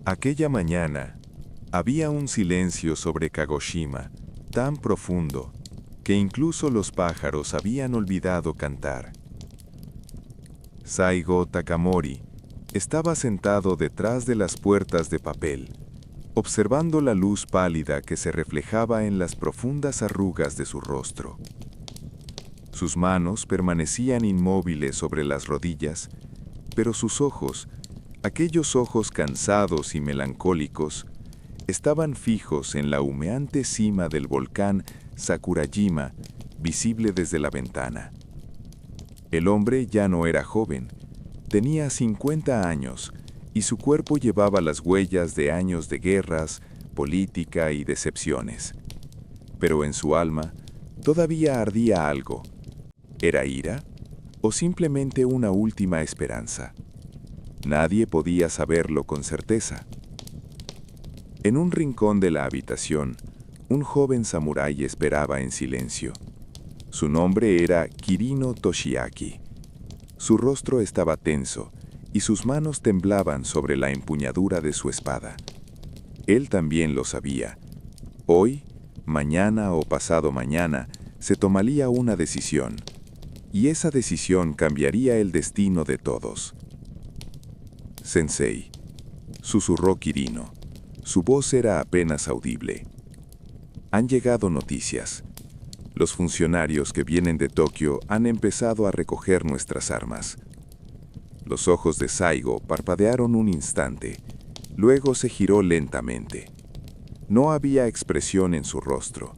Aquella mañana, había un silencio sobre Kagoshima tan profundo que incluso los pájaros habían olvidado cantar. Saigo Takamori estaba sentado detrás de las puertas de papel, observando la luz pálida que se reflejaba en las profundas arrugas de su rostro. Sus manos permanecían inmóviles sobre las rodillas, pero sus ojos, aquellos ojos cansados y melancólicos, estaban fijos en la humeante cima del volcán Sakurajima, visible desde la ventana. El hombre ya no era joven, tenía 50 años y su cuerpo llevaba las huellas de años de guerras, política y decepciones. Pero en su alma todavía ardía algo. ¿Era ira o simplemente una última esperanza? Nadie podía saberlo con certeza. En un rincón de la habitación, un joven samurái esperaba en silencio. Su nombre era Kirino Toshiaki. Su rostro estaba tenso y sus manos temblaban sobre la empuñadura de su espada. Él también lo sabía. Hoy, mañana o pasado mañana, se tomaría una decisión, y esa decisión cambiaría el destino de todos. «Sensei», susurró Kirino. Su voz era apenas audible. «Han llegado noticias. Los funcionarios que vienen de Tokio han empezado a recoger nuestras armas». Los ojos de Saigo parpadearon un instante, luego se giró lentamente. No había expresión en su rostro,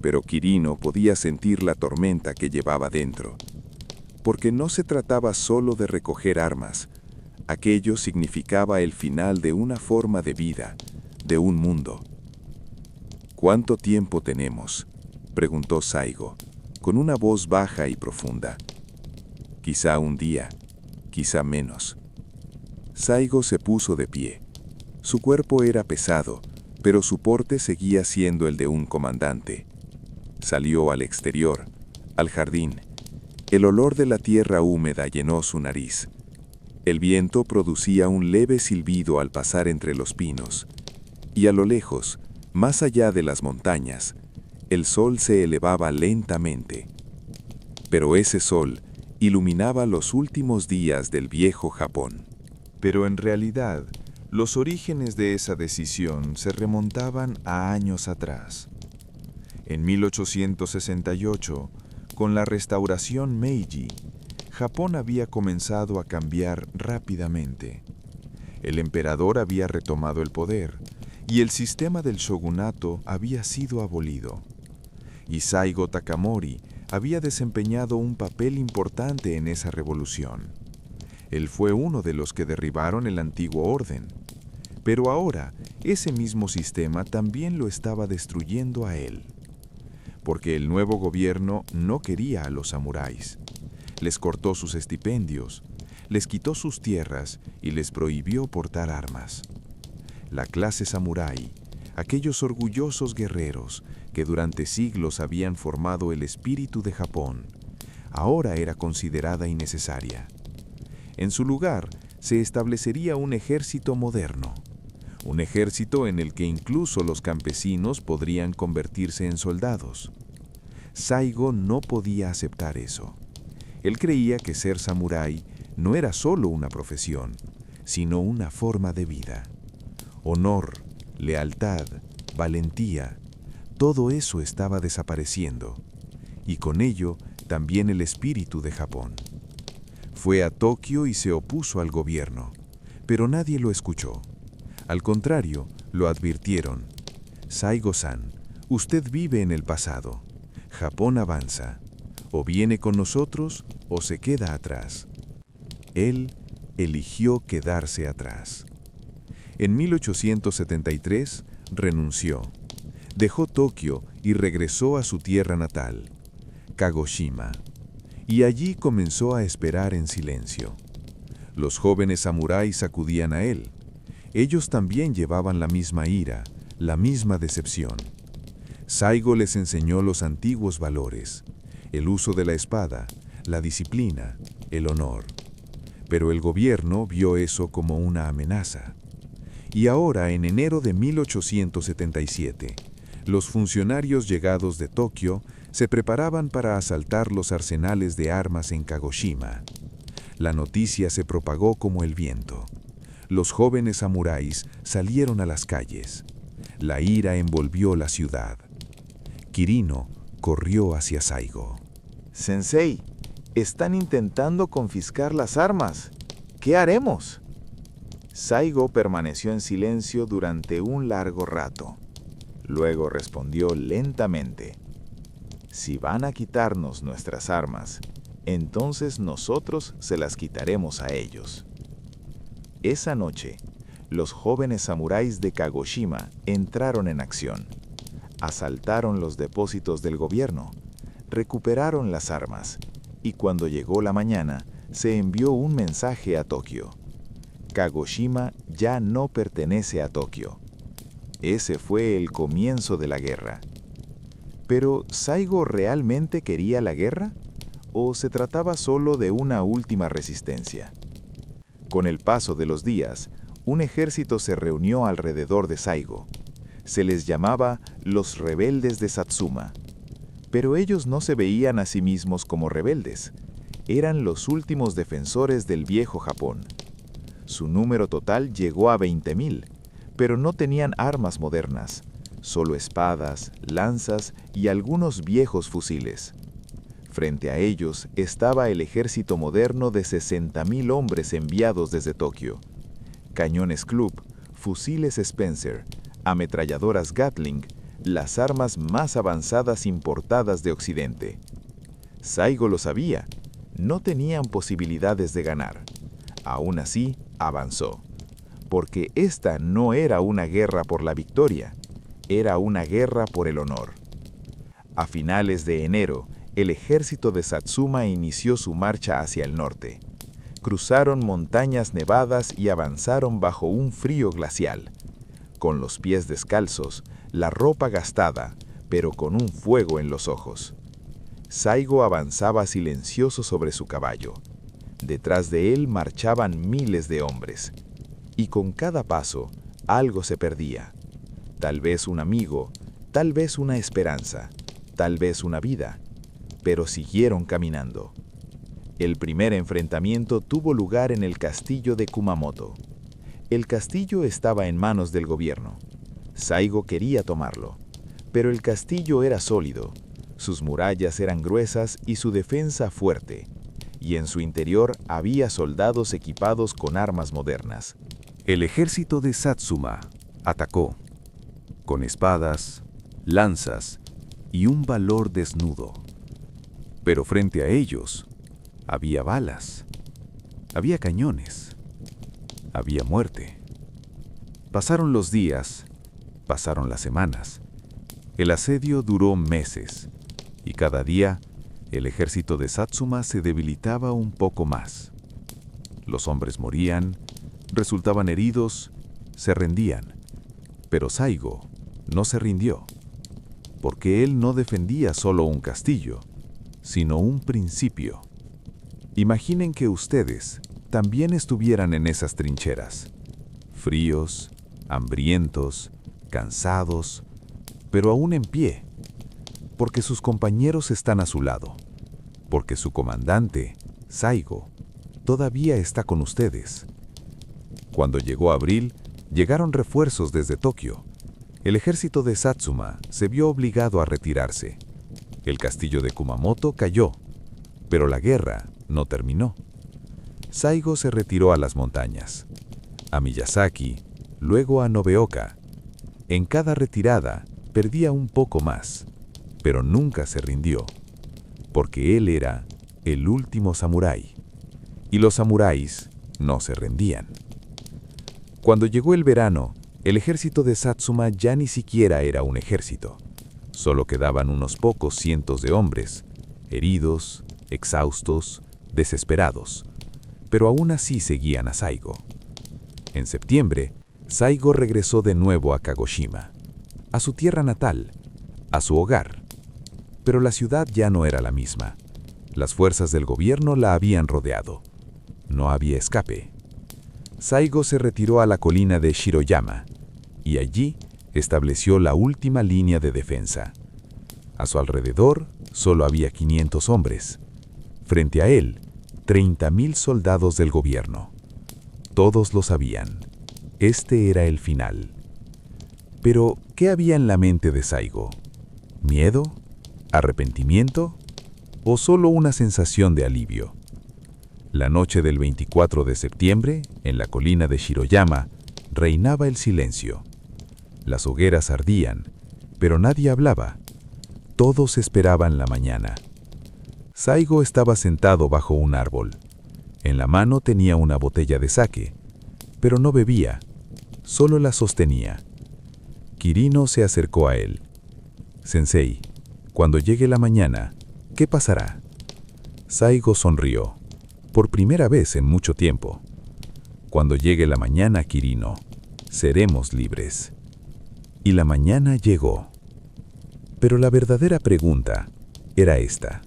pero Kirino podía sentir la tormenta que llevaba dentro. Porque no se trataba solo de recoger armas, aquello significaba el final de una forma de vida, de un mundo. «¿Cuánto tiempo tenemos?», preguntó Saigo, con una voz baja y profunda. «Quizá un día, quizá menos». Saigo se puso de pie. Su cuerpo era pesado, pero su porte seguía siendo el de un comandante. Salió al exterior, al jardín. El olor de la tierra húmeda llenó su nariz. El viento producía un leve silbido al pasar entre los pinos. Y a lo lejos, más allá de las montañas, el sol se elevaba lentamente. Pero ese sol iluminaba los últimos días del viejo Japón. Pero en realidad, los orígenes de esa decisión se remontaban a años atrás. En 1868, con la restauración Meiji, Japón había comenzado a cambiar rápidamente. El emperador había retomado el poder, y el sistema del shogunato había sido abolido. Y Saigo Takamori había desempeñado un papel importante en esa revolución. Él fue uno de los que derribaron el antiguo orden. Pero ahora, ese mismo sistema también lo estaba destruyendo a él. Porque el nuevo gobierno no quería a los samuráis. Les cortó sus estipendios, les quitó sus tierras y les prohibió portar armas. La clase samurái, aquellos orgullosos guerreros que durante siglos habían formado el espíritu de Japón, ahora era considerada innecesaria. En su lugar se establecería un ejército moderno, un ejército en el que incluso los campesinos podrían convertirse en soldados. Saigo no podía aceptar eso. Él creía que ser samurái no era solo una profesión, sino una forma de vida. Honor, lealtad, valentía, todo eso estaba desapareciendo, y con ello también el espíritu de Japón. Fue a Tokio y se opuso al gobierno, pero nadie lo escuchó. Al contrario, lo advirtieron. «Saigo-san, usted vive en el pasado. Japón avanza. O viene con nosotros o se queda atrás». Él eligió quedarse atrás. En 1873 renunció. Dejó Tokio y regresó a su tierra natal, Kagoshima, y allí comenzó a esperar en silencio. Los jóvenes samuráis acudían a él. Ellos también llevaban la misma ira, la misma decepción. Saigo les enseñó los antiguos valores, el uso de la espada, la disciplina, el honor. Pero el gobierno vio eso como una amenaza. Y ahora, en enero de 1877, los funcionarios llegados de Tokio se preparaban para asaltar los arsenales de armas en Kagoshima. La noticia se propagó como el viento. Los jóvenes samuráis salieron a las calles. La ira envolvió la ciudad. Kirino corrió hacia Saigo. Sensei, están intentando confiscar las armas. ¿Qué haremos? Saigo permaneció en silencio durante un largo rato. Luego respondió lentamente: si van a quitarnos nuestras armas, entonces nosotros se las quitaremos a ellos. Esa noche, los jóvenes samuráis de Kagoshima entraron en acción. Asaltaron los depósitos del gobierno, recuperaron las armas, y cuando llegó la mañana, se envió un mensaje a Tokio. Kagoshima ya no pertenece a Tokio. Ese fue el comienzo de la guerra. ¿Pero Saigo realmente quería la guerra? ¿O se trataba solo de una última resistencia? Con el paso de los días, un ejército se reunió alrededor de Saigo. Se les llamaba los rebeldes de Satsuma. Pero ellos no se veían a sí mismos como rebeldes. Eran los últimos defensores del viejo Japón. Su número total llegó a 20.000, pero no tenían armas modernas, solo espadas, lanzas y algunos viejos fusiles. Frente a ellos estaba el ejército moderno de 60.000 hombres enviados desde Tokio. Cañones Club, fusiles Spencer, ametralladoras Gatling, las armas más avanzadas importadas de Occidente. Saigo lo sabía, no tenían posibilidades de ganar. Aún así, avanzó, porque esta no era una guerra por la victoria, era una guerra por el honor. A finales de enero, el ejército de Satsuma inició su marcha hacia el norte. Cruzaron montañas nevadas y avanzaron bajo un frío glacial. Con los pies descalzos, la ropa gastada, pero con un fuego en los ojos. Saigo avanzaba silencioso sobre su caballo. Detrás de él marchaban miles de hombres. Y con cada paso, algo se perdía. Tal vez un amigo, tal vez una esperanza, tal vez una vida. Pero siguieron caminando. El primer enfrentamiento tuvo lugar en el castillo de Kumamoto. El castillo estaba en manos del gobierno. Saigo quería tomarlo, pero el castillo era sólido, sus murallas eran gruesas y su defensa fuerte, y en su interior había soldados equipados con armas modernas. El ejército de Satsuma atacó, con espadas, lanzas y un valor desnudo. Pero frente a ellos, había balas, había cañones, había muerte. Pasaron los días, pasaron las semanas. El asedio duró meses, y cada día el ejército de Satsuma se debilitaba un poco más. Los hombres morían, resultaban heridos, se rendían. Pero Saigo no se rindió, porque él no defendía solo un castillo, sino un principio. Imaginen que ustedes también estuvieran en esas trincheras, fríos, hambrientos, cansados, pero aún en pie, porque sus compañeros están a su lado, porque su comandante, Saigo, todavía está con ustedes. Cuando llegó abril, llegaron refuerzos desde Tokio. El ejército de Satsuma se vio obligado a retirarse. El castillo de Kumamoto cayó, pero la guerra no terminó. Saigo se retiró a las montañas, a Miyazaki, luego a Nobeoka. En cada retirada perdía un poco más, pero nunca se rindió, porque él era el último samurái, y los samuráis no se rendían. Cuando llegó el verano, el ejército de Satsuma ya ni siquiera era un ejército. Solo quedaban unos pocos cientos de hombres, heridos, exhaustos, desesperados, pero aún así seguían a Saigo. En septiembre, Saigo regresó de nuevo a Kagoshima, a su tierra natal, a su hogar. Pero la ciudad ya no era la misma. Las fuerzas del gobierno la habían rodeado. No había escape. Saigo se retiró a la colina de Shiroyama y allí estableció la última línea de defensa. A su alrededor solo había 500 hombres. Frente a él, 30.000 soldados del gobierno. Todos lo sabían. Este era el final. Pero, ¿qué había en la mente de Saigo? ¿Miedo? ¿Arrepentimiento? ¿O solo una sensación de alivio? La noche del 24 de septiembre, en la colina de Shiroyama, reinaba el silencio. Las hogueras ardían, pero nadie hablaba. Todos esperaban la mañana. Saigo estaba sentado bajo un árbol. En la mano tenía una botella de sake, pero no bebía, solo la sostenía. Kirino se acercó a él. «Sensei, cuando llegue la mañana, ¿qué pasará?» Saigo sonrió, por primera vez en mucho tiempo. «Cuando llegue la mañana, Kirino, seremos libres». Y la mañana llegó. Pero la verdadera pregunta era esta: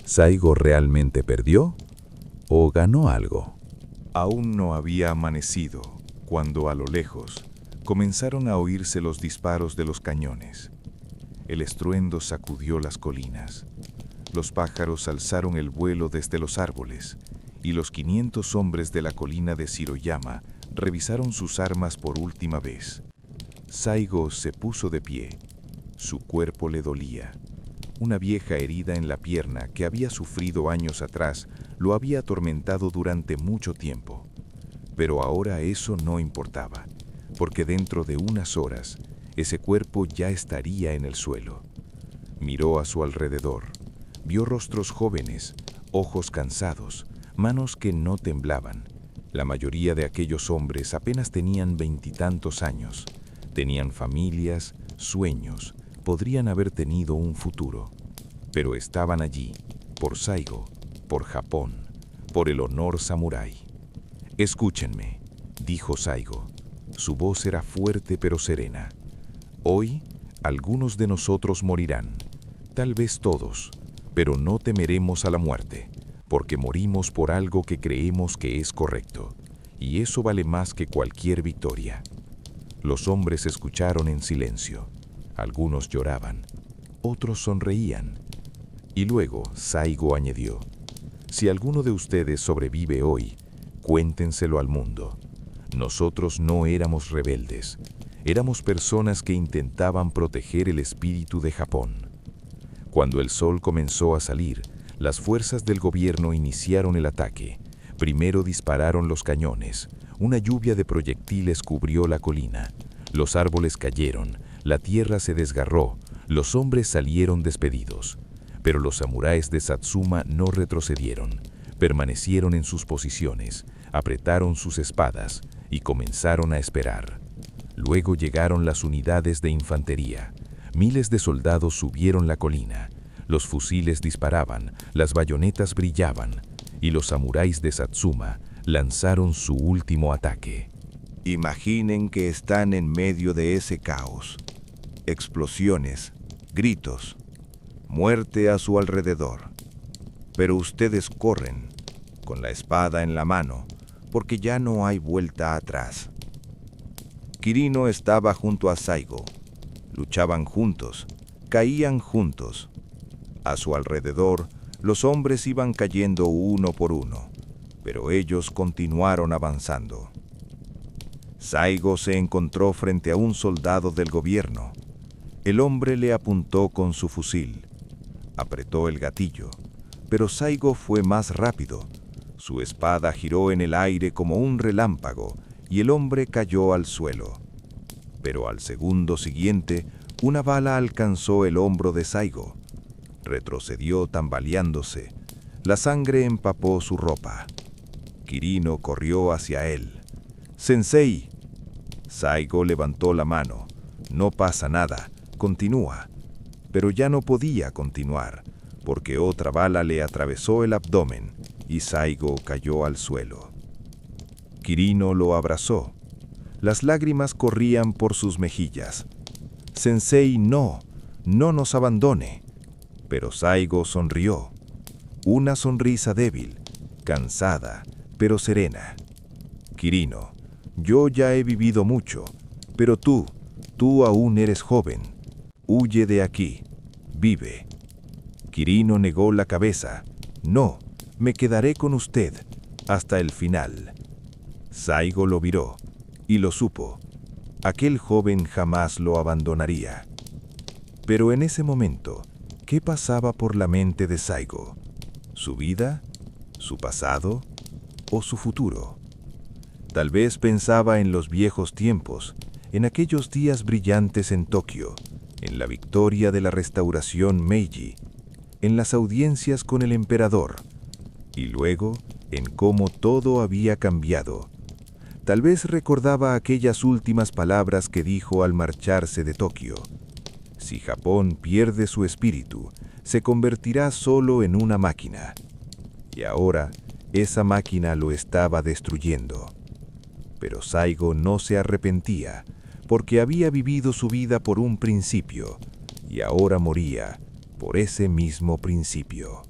¿Saigo realmente perdió o ganó algo? Aún no había amanecido cuando a lo lejos comenzaron a oírse los disparos de los cañones. El estruendo sacudió las colinas. Los pájaros alzaron el vuelo desde los árboles y los 500 hombres de la colina de Shiroyama revisaron sus armas por última vez. Saigo se puso de pie. Su cuerpo le dolía. Una vieja herida en la pierna que había sufrido años atrás lo había atormentado durante mucho tiempo. Pero ahora eso no importaba, porque dentro de unas horas ese cuerpo ya estaría en el suelo. Miró a su alrededor. Vio rostros jóvenes, ojos cansados, manos que no temblaban. La mayoría de aquellos hombres apenas tenían 20 y tantos años. Tenían familias, sueños, podrían haber tenido un futuro. Pero estaban allí, por Saigo, por Japón, por el honor samurái. «Escúchenme», dijo Saigo. Su voz era fuerte pero serena. «Hoy, algunos de nosotros morirán, tal vez todos, pero no temeremos a la muerte, porque morimos por algo que creemos que es correcto, y eso vale más que cualquier victoria». Los hombres escucharon en silencio. Algunos lloraban, otros sonreían. Y luego Saigo añadió: «Si alguno de ustedes sobrevive hoy, cuéntenselo al mundo. Nosotros no éramos rebeldes, éramos personas que intentaban proteger el espíritu de Japón». Cuando el sol comenzó a salir, las fuerzas del gobierno iniciaron el ataque. Primero dispararon los cañones. Una lluvia de proyectiles cubrió la colina. Los árboles cayeron, la tierra se desgarró, los hombres salieron despedidos. Pero los samuráis de Satsuma no retrocedieron. Permanecieron en sus posiciones, apretaron sus espadas y comenzaron a esperar. Luego llegaron las unidades de infantería. Miles de soldados subieron la colina. Los fusiles disparaban, las bayonetas brillaban, y los samuráis de Satsuma lanzaron su último ataque. Imaginen que están en medio de ese caos. Explosiones, gritos, muerte a su alrededor. Pero ustedes corren, con la espada en la mano, porque ya no hay vuelta atrás. Kirino estaba junto a Saigo. Luchaban juntos, caían juntos. A su alrededor, los hombres iban cayendo uno por uno, pero ellos continuaron avanzando. Saigo se encontró frente a un soldado del gobierno. El hombre le apuntó con su fusil. Apretó el gatillo, pero Saigo fue más rápido. Su espada giró en el aire como un relámpago y el hombre cayó al suelo. Pero al segundo siguiente, una bala alcanzó el hombro de Saigo. Retrocedió tambaleándose. La sangre empapó su ropa. Kirino corrió hacia él. «Sensei». Saigo levantó la mano. «No pasa nada, continúa». Pero ya no podía continuar, porque otra bala le atravesó el abdomen y Saigo cayó al suelo. Kirino lo abrazó. Las lágrimas corrían por sus mejillas. «Sensei, no nos abandone». Pero Saigo sonrió. Una sonrisa débil, cansada, pero serena. Kirino, yo ya he vivido mucho, pero tú aún eres joven. Huye de aquí, vive. Kirino negó la cabeza. No, me quedaré con usted hasta el final. Saigo lo miró y lo supo. Aquel joven jamás lo abandonaría. Pero en ese momento, ¿qué pasaba por la mente de Saigo? ¿Su vida? ¿Su pasado? ¿O su futuro? Tal vez pensaba en los viejos tiempos, en aquellos días brillantes en Tokio, en la victoria de la restauración Meiji, en las audiencias con el emperador, y luego en cómo todo había cambiado. Tal vez recordaba aquellas últimas palabras que dijo al marcharse de Tokio. Si Japón pierde su espíritu, se convertirá solo en una máquina. Y ahora, esa máquina lo estaba destruyendo. Pero Saigo no se arrepentía, porque había vivido su vida por un principio, y ahora moría por ese mismo principio.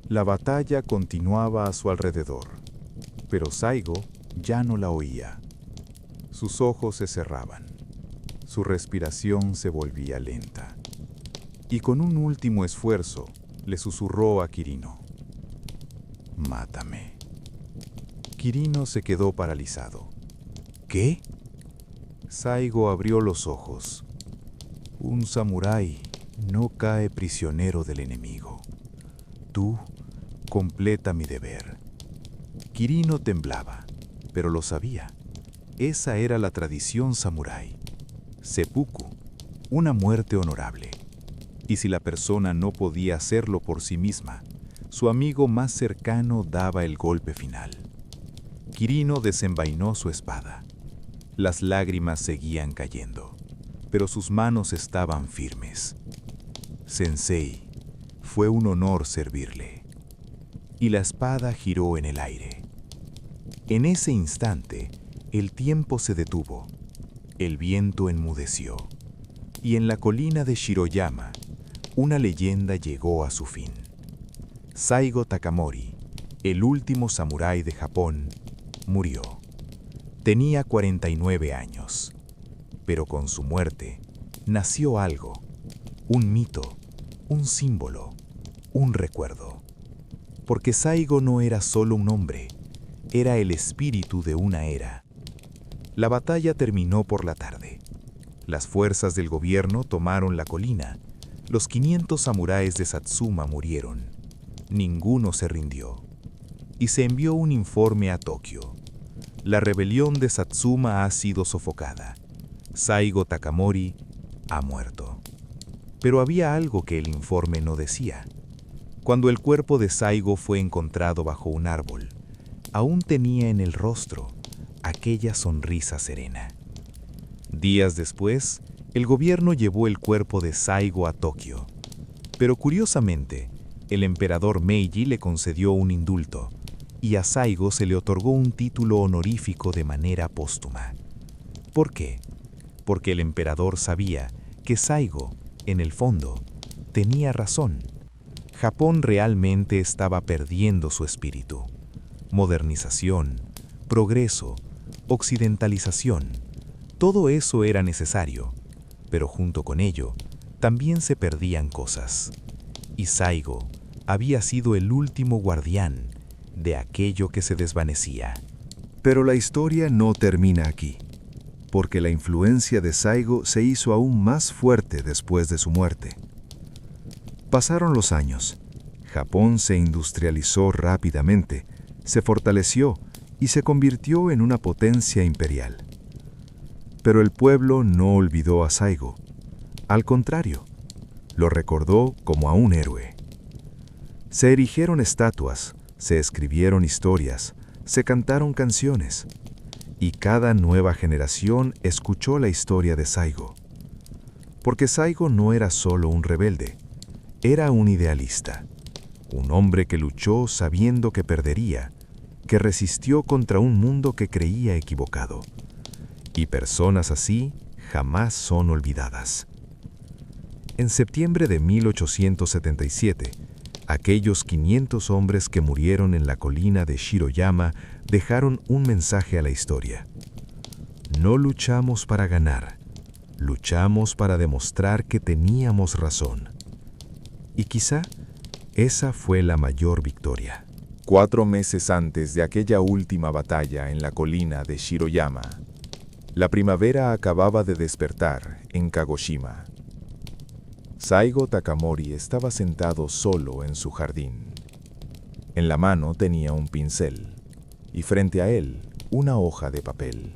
La batalla continuaba a su alrededor, pero Saigo ya no la oía. Sus ojos se cerraban, su respiración se volvía lenta, y con un último esfuerzo le susurró a Kirino: «Mátame». Kirino se quedó paralizado. ¿Qué? Saigo abrió los ojos. Un samurái no cae prisionero del enemigo. Tú completa mi deber. Kirino temblaba, pero lo sabía. Esa era la tradición samurái. Seppuku, una muerte honorable. Y si la persona no podía hacerlo por sí misma, su amigo más cercano daba el golpe final. Kirino desenvainó su espada. Las lágrimas seguían cayendo, pero sus manos estaban firmes. Sensei, fue un honor servirle. Y la espada giró en el aire. En ese instante, el tiempo se detuvo, el viento enmudeció, y en la colina de Shiroyama, una leyenda llegó a su fin. Saigo Takamori, el último samurái de Japón, murió. Tenía 49 años, pero con su muerte nació algo, un mito, un símbolo, un recuerdo. Porque Saigo no era solo un hombre, era el espíritu de una era. La batalla terminó por la tarde. Las fuerzas del gobierno tomaron la colina. Los 500 samuráis de Satsuma murieron. Ninguno se rindió. Y se envió un informe a Tokio. La rebelión de Satsuma ha sido sofocada. Saigo Takamori ha muerto. Pero había algo que el informe no decía. Cuando el cuerpo de Saigo fue encontrado bajo un árbol, aún tenía en el rostro aquella sonrisa serena. Días después, el gobierno llevó el cuerpo de Saigo a Tokio. Pero curiosamente, el emperador Meiji le concedió un indulto, y a Saigo se le otorgó un título honorífico de manera póstuma. ¿Por qué? Porque el emperador sabía que Saigo, en el fondo, tenía razón. Japón realmente estaba perdiendo su espíritu. Modernización, progreso, occidentalización, todo eso era necesario, pero junto con ello, también se perdían cosas. Y Saigo había sido el último guardián de aquello que se desvanecía. Pero la historia no termina aquí, porque la influencia de Saigo se hizo aún más fuerte después de su muerte. Pasaron los años. Japón se industrializó rápidamente, se fortaleció y se convirtió en una potencia imperial. Pero el pueblo no olvidó a Saigo. Al contrario, lo recordó como a un héroe. Se erigieron estatuas, se escribieron historias, se cantaron canciones, y cada nueva generación escuchó la historia de Saigo. Porque Saigo no era solo un rebelde, era un idealista, un hombre que luchó sabiendo que perdería, que resistió contra un mundo que creía equivocado. Y personas así jamás son olvidadas. En septiembre de 1877, aquellos 500 hombres que murieron en la colina de Shiroyama dejaron un mensaje a la historia. No luchamos para ganar, luchamos para demostrar que teníamos razón. Y quizá esa fue la mayor victoria. 4 meses antes de aquella última batalla en la colina de Shiroyama, la primavera acababa de despertar en Kagoshima. Saigo Takamori estaba sentado solo en su jardín. En la mano tenía un pincel y frente a él una hoja de papel.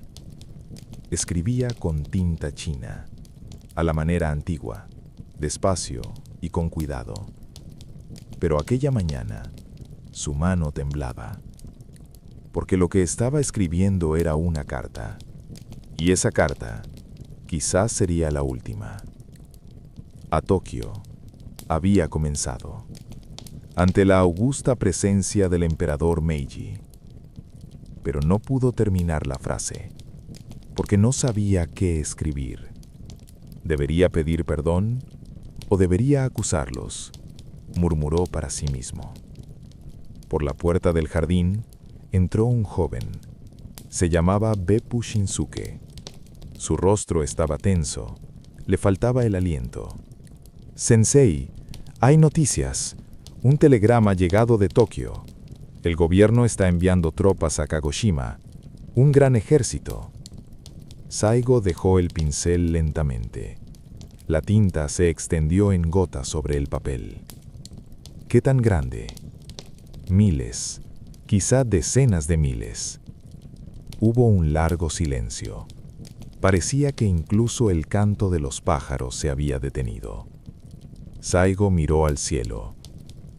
Escribía con tinta china, a la manera antigua, despacio y con cuidado. Pero aquella mañana, su mano temblaba, porque lo que estaba escribiendo era una carta, y esa carta quizás sería la última. A Tokio había comenzado, ante la augusta presencia del emperador Meiji. Pero no pudo terminar la frase, porque no sabía qué escribir. ¿Debería pedir perdón o debería acusarlos?, murmuró para sí mismo. Por la puerta del jardín entró un joven. Se llamaba Beppu Shinsuke. Su rostro estaba tenso, le faltaba el aliento. «Sensei, hay noticias. Un telegrama llegado de Tokio. El gobierno está enviando tropas a Kagoshima, un gran ejército». Saigo dejó el pincel lentamente. La tinta se extendió en gotas sobre el papel. ¿Qué tan grande? Miles, quizá decenas de miles. Hubo un largo silencio. Parecía que incluso el canto de los pájaros se había detenido. Saigo miró al cielo.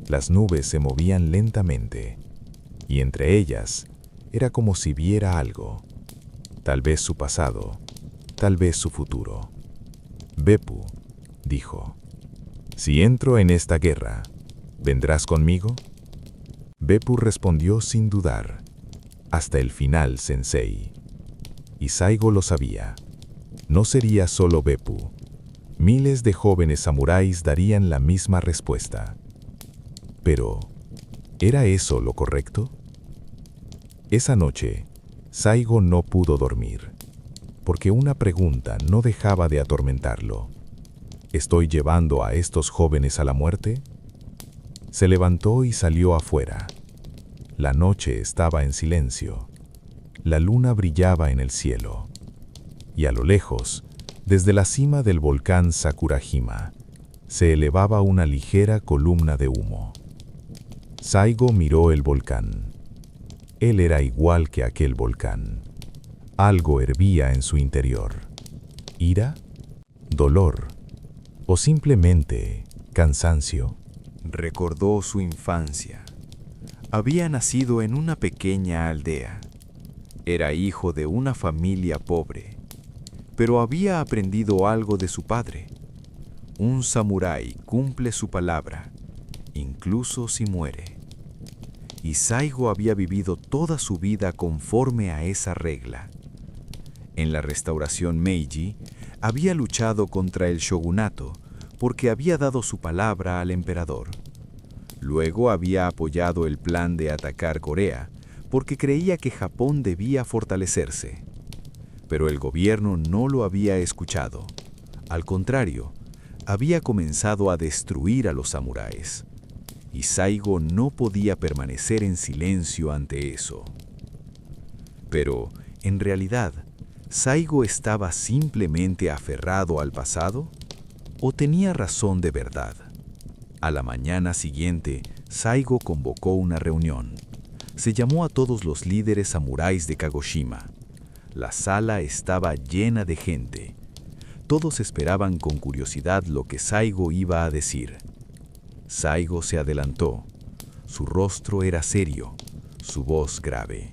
Las nubes se movían lentamente, y entre ellas era como si viera algo. Tal vez su pasado, tal vez su futuro. «Beppu», dijo, «si entro en esta guerra, ¿vendrás conmigo?» Beppu respondió sin dudar, «Hasta el final, sensei». Y Saigo lo sabía. No sería solo Beppu. Miles de jóvenes samuráis darían la misma respuesta. Pero, ¿era eso lo correcto? Esa noche, Saigo no pudo dormir, porque una pregunta no dejaba de atormentarlo. ¿Estoy llevando a estos jóvenes a la muerte? Se levantó y salió afuera. La noche estaba en silencio. La luna brillaba en el cielo. Y a lo lejos, desde la cima del volcán Sakurajima, se elevaba una ligera columna de humo. Saigo miró el volcán. Él era igual que aquel volcán. Algo hervía en su interior. ¿Ira? ¿Dolor? ¿O simplemente cansancio? Recordó su infancia. Había nacido en una pequeña aldea. Era hijo de una familia pobre, pero había aprendido algo de su padre. Un samurái cumple su palabra, incluso si muere. Y Saigo había vivido toda su vida conforme a esa regla. En la restauración Meiji, había luchado contra el shogunato porque había dado su palabra al emperador. Luego había apoyado el plan de atacar Corea porque creía que Japón debía fortalecerse. Pero el gobierno no lo había escuchado. Al contrario, había comenzado a destruir a los samuráis. Y Saigo no podía permanecer en silencio ante eso. Pero, en realidad, ¿Saigo estaba simplemente aferrado al pasado? ¿O tenía razón de verdad? A la mañana siguiente, Saigo convocó una reunión. Se llamó a todos los líderes samuráis de Kagoshima. La sala estaba llena de gente. Todos esperaban con curiosidad lo que Saigo iba a decir. Saigo se adelantó. Su rostro era serio, su voz grave.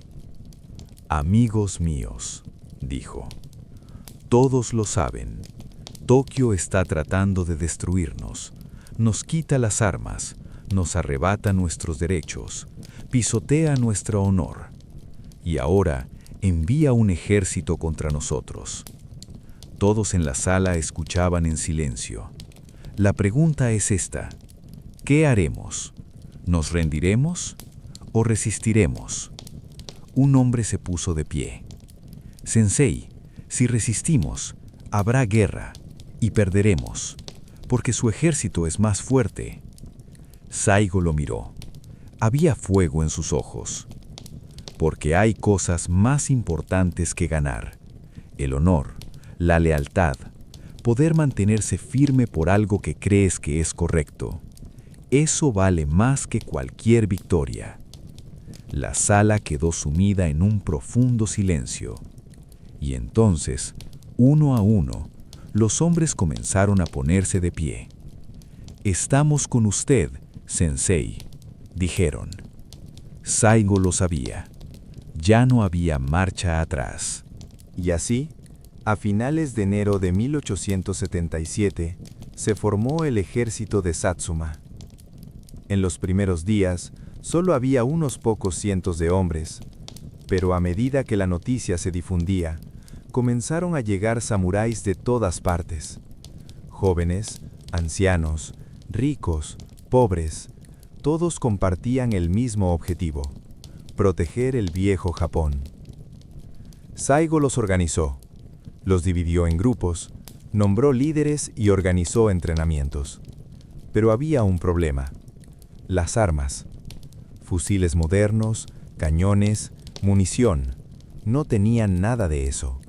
«Amigos míos», dijo, «todos lo saben. Tokio está tratando de destruirnos. Nos quita las armas, nos arrebata nuestros derechos, pisotea nuestro honor. Y ahora envía un ejército contra nosotros». Todos en la sala escuchaban en silencio. La pregunta es esta: ¿qué haremos? ¿Nos rendiremos o resistiremos? un hombre se puso de pie. «Sensei, si resistimos, habrá guerra, y perderemos, porque su ejército es más fuerte». Saigo lo miró. Había fuego en sus ojos. «Porque hay cosas más importantes que ganar. El honor, la lealtad, poder mantenerse firme por algo que crees que es correcto. Eso vale más que cualquier victoria». La sala quedó sumida en un profundo silencio. Y entonces, uno a uno, los hombres comenzaron a ponerse de pie. «Estamos con usted, Sensei», dijeron. Saigo lo sabía. Ya no había marcha atrás. Y así, a finales de enero de 1877, se formó el ejército de Satsuma. En los primeros días, solo había unos pocos cientos de hombres, pero a medida que la noticia se difundía, comenzaron a llegar samuráis de todas partes. Jóvenes, ancianos, ricos, pobres, todos compartían el mismo objetivo: proteger el viejo Japón. Saigo los organizó, los dividió en grupos, nombró líderes y organizó entrenamientos. Pero había un problema: las armas. Fusiles modernos, cañones, munición. No tenían nada de eso.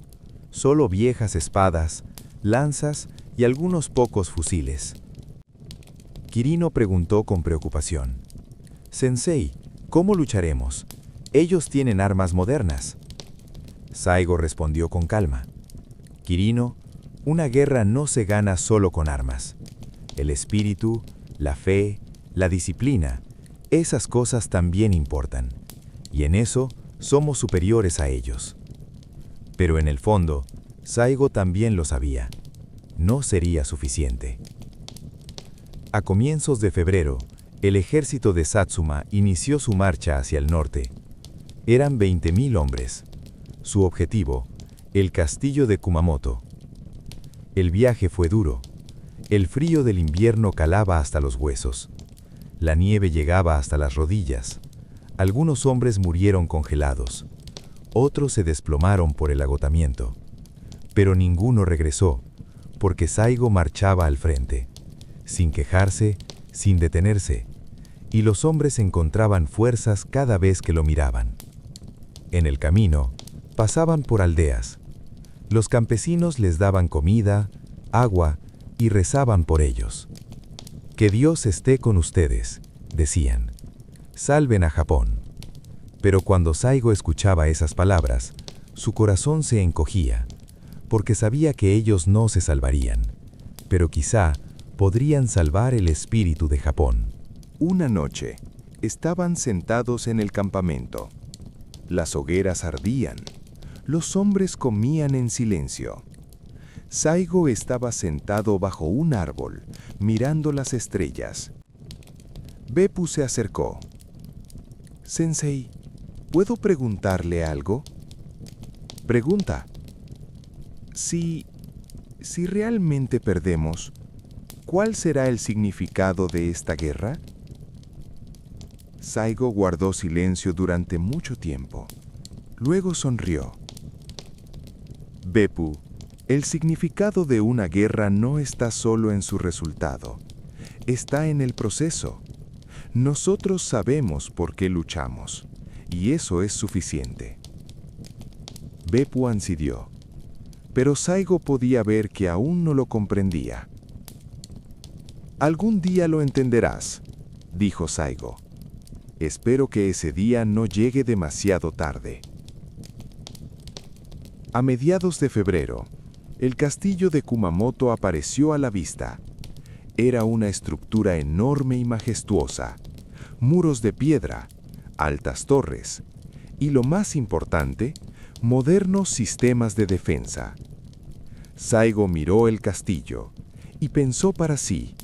Solo viejas espadas, lanzas y algunos pocos fusiles. Quirino preguntó con preocupación: «Sensei, ¿cómo lucharemos? Ellos tienen armas modernas». Saigo respondió con calma: «Quirino, una guerra no se gana solo con armas. El espíritu, la fe, la disciplina, esas cosas también importan, y en eso somos superiores a ellos». Pero en el fondo, Saigo también lo sabía. No sería suficiente. A comienzos de febrero, el ejército de Satsuma inició su marcha hacia el norte. Eran 20.000 hombres. Su objetivo, el castillo de Kumamoto. El viaje fue duro. El frío del invierno calaba hasta los huesos. La nieve llegaba hasta las rodillas. Algunos hombres murieron congelados. Otros se desplomaron por el agotamiento. Pero ninguno regresó, porque Saigo marchaba al frente, sin quejarse, sin detenerse, y los hombres encontraban fuerzas cada vez que lo miraban. En el camino, pasaban por aldeas. Los campesinos les daban comida, agua y rezaban por ellos. «Que Dios esté con ustedes», decían. «Salven a Japón». Pero cuando Saigo escuchaba esas palabras, su corazón se encogía, porque sabía que ellos no se salvarían, pero quizá podrían salvar el espíritu de Japón. Una noche, estaban sentados en el campamento. Las hogueras ardían. Los hombres comían en silencio. Saigo estaba sentado bajo un árbol, mirando las estrellas. Beppu se acercó. «Sensei, ¿puedo preguntarle algo?» «Pregunta». Si realmente perdemos, ¿cuál será el significado de esta guerra?» Saigo guardó silencio durante mucho tiempo. Luego sonrió. «Beppu, el significado de una guerra no está solo en su resultado. Está en el proceso. Nosotros sabemos por qué luchamos, y eso es suficiente». Beppu ancidió, pero Saigo podía ver que aún no lo comprendía. «Algún día lo entenderás», dijo Saigo. «Espero que ese día no llegue demasiado tarde». A mediados de febrero, el castillo de Kumamoto apareció a la vista. Era una estructura enorme y majestuosa, muros de piedra, altas torres, y lo más importante, modernos sistemas de defensa. Saigo miró el castillo y pensó para sí: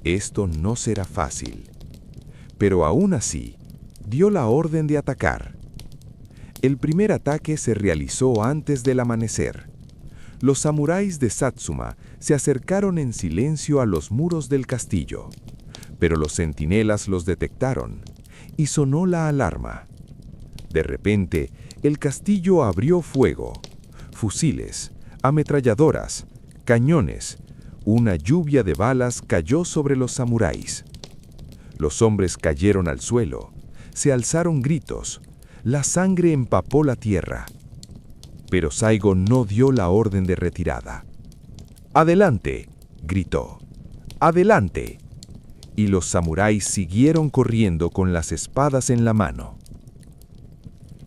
esto no será fácil. Pero aún así, dio la orden de atacar. El primer ataque se realizó antes del amanecer. Los samuráis de Satsuma se acercaron en silencio a los muros del castillo, pero los centinelas los detectaron y sonó la alarma. De repente, el castillo abrió fuego. Fusiles, ametralladoras, cañones, una lluvia de balas cayó sobre los samuráis. Los hombres cayeron al suelo, se alzaron gritos, la sangre empapó la tierra. Pero Saigo no dio la orden de retirada. ¡Adelante!, gritó. ¡Adelante! Y los samuráis siguieron corriendo con las espadas en la mano.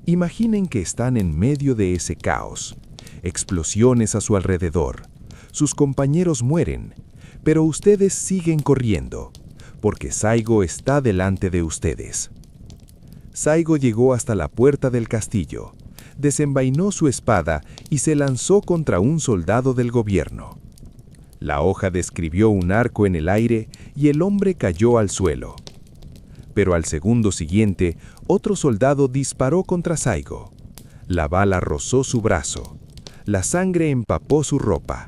Imaginen que están en medio de ese caos. Explosiones a su alrededor. Sus compañeros mueren, pero ustedes siguen corriendo, porque Saigo está delante de ustedes. Saigo llegó hasta la puerta del castillo, desenvainó su espada y se lanzó contra un soldado del gobierno. La hoja describió un arco en el aire y el hombre cayó al suelo. Pero al segundo siguiente, otro soldado disparó contra Saigo. La bala rozó su brazo. La sangre empapó su ropa.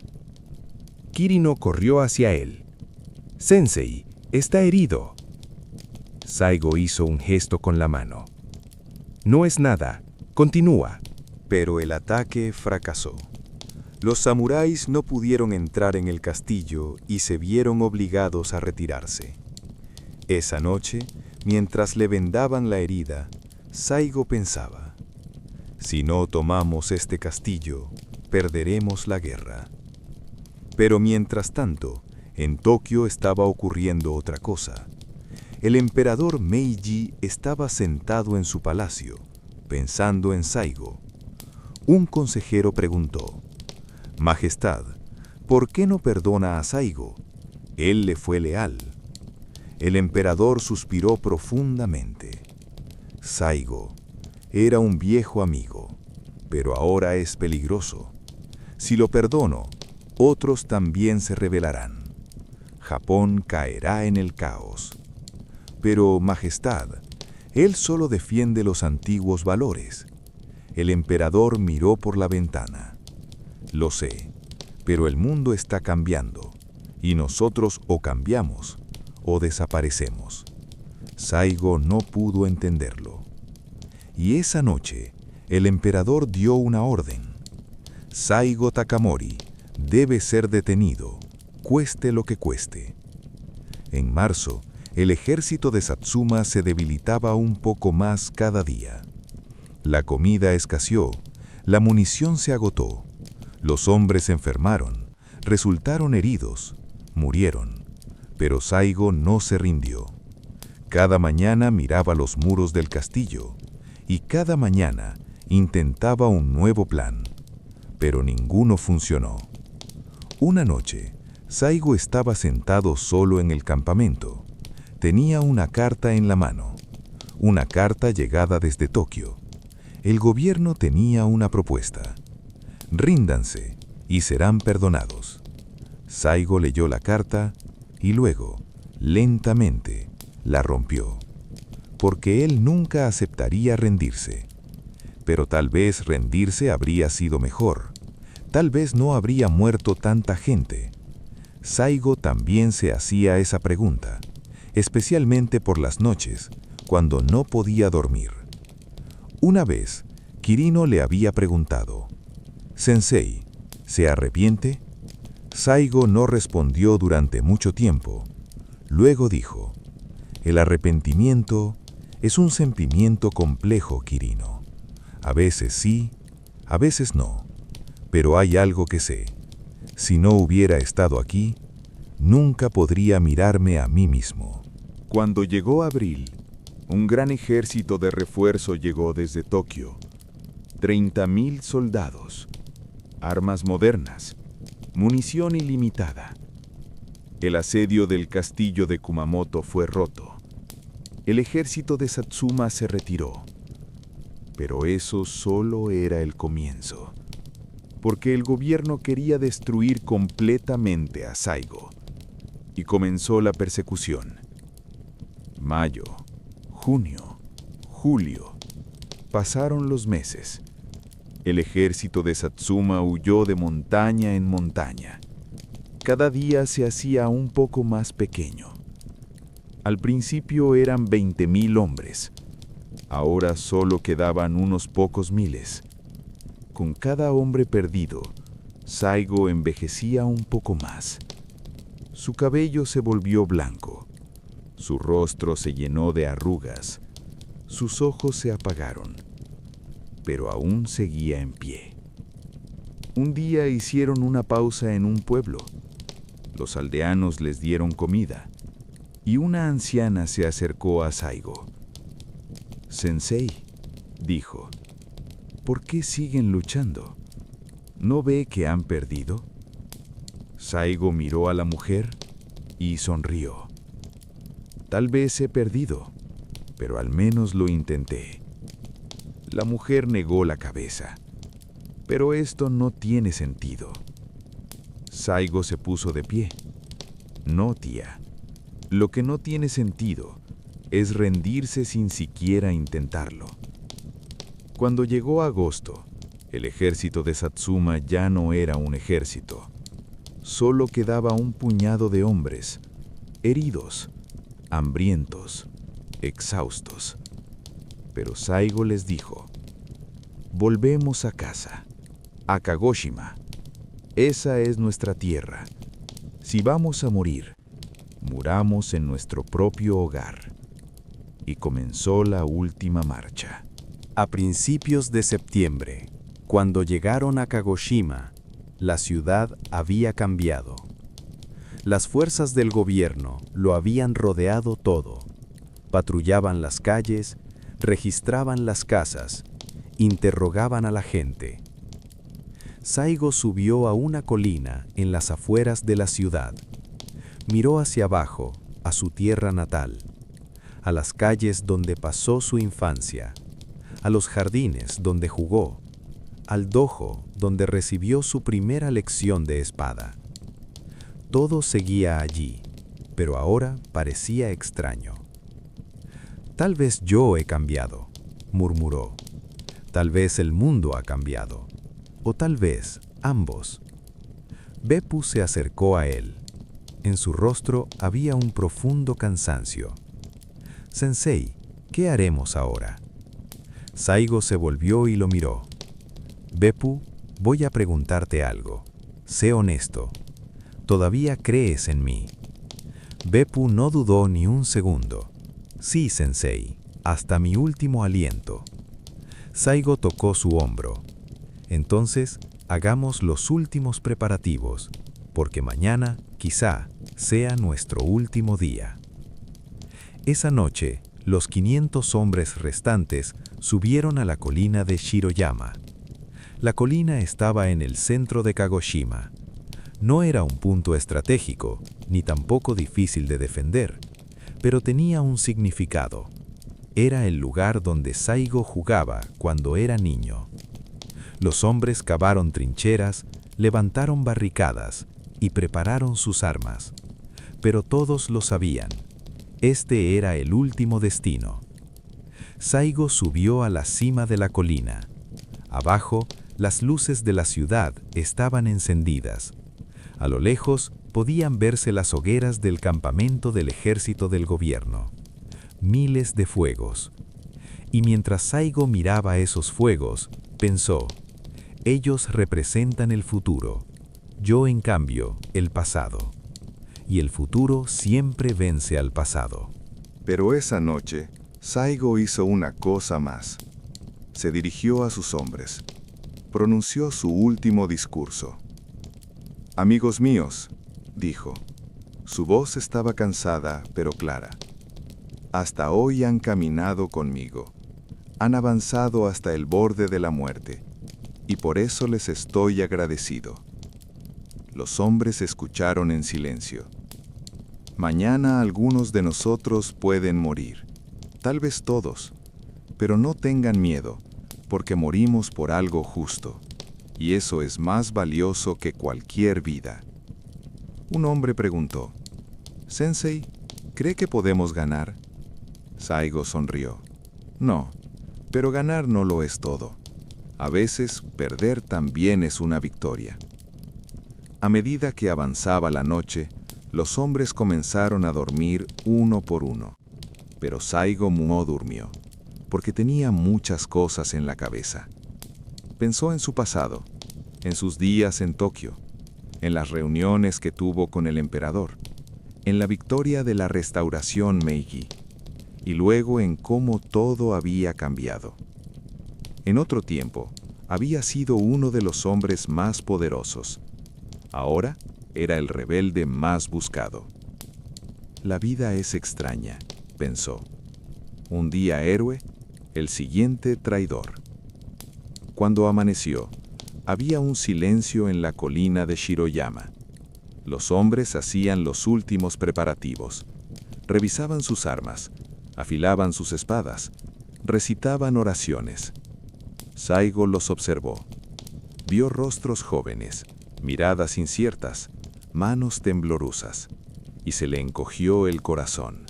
Kirino corrió hacia él. «Sensei, está herido». Saigo hizo un gesto con la mano. «No es nada. Continúa». Pero el ataque fracasó. Los samuráis no pudieron entrar en el castillo y se vieron obligados a retirarse. Esa noche, mientras le vendaban la herida, Saigo pensaba: si no tomamos este castillo, perderemos la guerra. Pero mientras tanto, en Tokio estaba ocurriendo otra cosa. El emperador Meiji estaba sentado en su palacio, pensando en Saigo. Un consejero preguntó: «Majestad, ¿por qué no perdona a Saigo? Él le fue leal». El emperador suspiró profundamente. Saigo era un viejo amigo, pero ahora es peligroso. Si lo perdono, otros también se rebelarán. Japón caerá en el caos. Pero, Majestad, él solo defiende los antiguos valores. El emperador miró por la ventana. Lo sé, pero el mundo está cambiando, y nosotros o cambiamos o desaparecemos. Saigo no pudo entenderlo. Y esa noche, el emperador dio una orden. Saigo Takamori debe ser detenido, cueste lo que cueste. En marzo, el ejército de Satsuma se debilitaba un poco más cada día. La comida escaseó, la munición se agotó, los hombres se enfermaron, resultaron heridos, murieron. Pero Saigo no se rindió. Cada mañana miraba los muros del castillo y cada mañana intentaba un nuevo plan, pero ninguno funcionó. Una noche, Saigo estaba sentado solo en el campamento. Tenía una carta en la mano, una carta llegada desde Tokio. El gobierno tenía una propuesta. Ríndanse y serán perdonados. Saigo leyó la carta y luego, lentamente, la rompió, porque él nunca aceptaría rendirse. Pero tal vez rendirse habría sido mejor. Tal vez no habría muerto tanta gente. Saigo también se hacía esa pregunta, especialmente por las noches, cuando no podía dormir. Una vez, Kirino le había preguntado: «Sensei, ¿se arrepiente?». Saigo no respondió durante mucho tiempo. Luego dijo: «El arrepentimiento es un sentimiento complejo, Kirino. A veces sí, a veces no. Pero hay algo que sé. Si no hubiera estado aquí, nunca podría mirarme a mí mismo». Cuando llegó abril, un gran ejército de refuerzo llegó desde Tokio. 30.000 soldados, armas modernas, munición ilimitada. El asedio del castillo de Kumamoto fue roto. El ejército de Satsuma se retiró. Pero eso solo era el comienzo, porque el gobierno quería destruir completamente a Saigo. Y comenzó la persecución. Mayo, junio, julio. Pasaron los meses. El ejército de Satsuma huyó de montaña en montaña. Cada día se hacía un poco más pequeño. Al principio eran 20.000 hombres, Ahora solo quedaban unos pocos miles. Con cada hombre perdido, Saigo envejecía un poco más. Su cabello se volvió blanco. Su rostro se llenó de arrugas. Sus ojos se apagaron. Pero aún seguía en pie. Un día hicieron una pausa en un pueblo. Los aldeanos les dieron comida, y una anciana se acercó a Saigo. «Sensei», dijo, «¿por qué siguen luchando? ¿No ve que han perdido?» Saigo miró a la mujer y sonrió. «Tal vez he perdido, pero al menos lo intenté». La mujer negó la cabeza. «Pero esto no tiene sentido». Saigo se puso de pie. «No, tía. Lo que no tiene sentido es rendirse sin siquiera intentarlo». Cuando llegó agosto, el ejército de Satsuma ya no era un ejército. Solo quedaba un puñado de hombres, heridos, hambrientos, exhaustos. Pero Saigo les dijo: «Volvemos a casa, a Kagoshima. Esa es nuestra tierra. Si vamos a morir, muramos en nuestro propio hogar». Y comenzó la última marcha. A principios de septiembre, cuando llegaron a Kagoshima, la ciudad había cambiado. Las fuerzas del gobierno lo habían rodeado todo. Patrullaban las calles, registraban las casas, interrogaban a la gente. Saigo subió a una colina en las afueras de la ciudad. Miró hacia abajo, a su tierra natal, a las calles donde pasó su infancia, a los jardines donde jugó, al dojo donde recibió su primera lección de espada. Todo seguía allí, pero ahora parecía extraño. «Tal vez yo he cambiado», murmuró. «Tal vez el mundo ha cambiado. O tal vez ambos». Beppu se acercó a él. En su rostro había un profundo cansancio. «Sensei, ¿qué haremos ahora?» Saigo se volvió y lo miró. «Beppu, voy a preguntarte algo. Sé honesto. ¿Todavía crees en mí?» Beppu no dudó ni un segundo. «Sí, sensei, hasta mi último aliento». Saigo tocó su hombro. «Entonces, hagamos los últimos preparativos, porque mañana, quizá, sea nuestro último día». Esa noche, los 500 hombres restantes subieron a la colina de Shiroyama. La colina estaba en el centro de Kagoshima. No era un punto estratégico, ni tampoco difícil de defender, pero tenía un significado. Era el lugar donde Saigo jugaba cuando era niño. Los hombres cavaron trincheras, levantaron barricadas y prepararon sus armas. Pero todos lo sabían. Este era el último destino. Saigo subió a la cima de la colina. Abajo, las luces de la ciudad estaban encendidas. A lo lejos podían verse las hogueras del campamento del ejército del gobierno. Miles de fuegos. Y mientras Saigo miraba esos fuegos, pensó: ellos representan el futuro. Yo, en cambio, el pasado. Y el futuro siempre vence al pasado. Pero esa noche, Saigo hizo una cosa más. Se dirigió a sus hombres. Pronunció su último discurso. «Amigos míos», dijo. Su voz estaba cansada, pero clara. «Hasta hoy han caminado conmigo. Han avanzado hasta el borde de la muerte. Y por eso les estoy agradecido». Los hombres escucharon en silencio. «Mañana algunos de nosotros pueden morir. Tal vez todos. Pero no tengan miedo, porque morimos por algo justo. Y eso es más valioso que cualquier vida». Un hombre preguntó: «Sensei, ¿cree que podemos ganar?» Saigo sonrió. «No, pero ganar no lo es todo. A veces, perder también es una victoria». A medida que avanzaba la noche, los hombres comenzaron a dormir uno por uno. Pero Saigo no durmió, porque tenía muchas cosas en la cabeza. Pensó en su pasado, en sus días en Tokio, en las reuniones que tuvo con el emperador, en la victoria de la restauración Meiji, y luego en cómo todo había cambiado. En otro tiempo, había sido uno de los hombres más poderosos. Ahora era el rebelde más buscado. La vida es extraña, pensó. Un día héroe, el siguiente traidor. Cuando amaneció, había un silencio en la colina de Shiroyama. Los hombres hacían los últimos preparativos. Revisaban sus armas, afilaban sus espadas, recitaban oraciones. Saigo los observó. Vio rostros jóvenes, miradas inciertas, manos temblorosas, y se le encogió el corazón.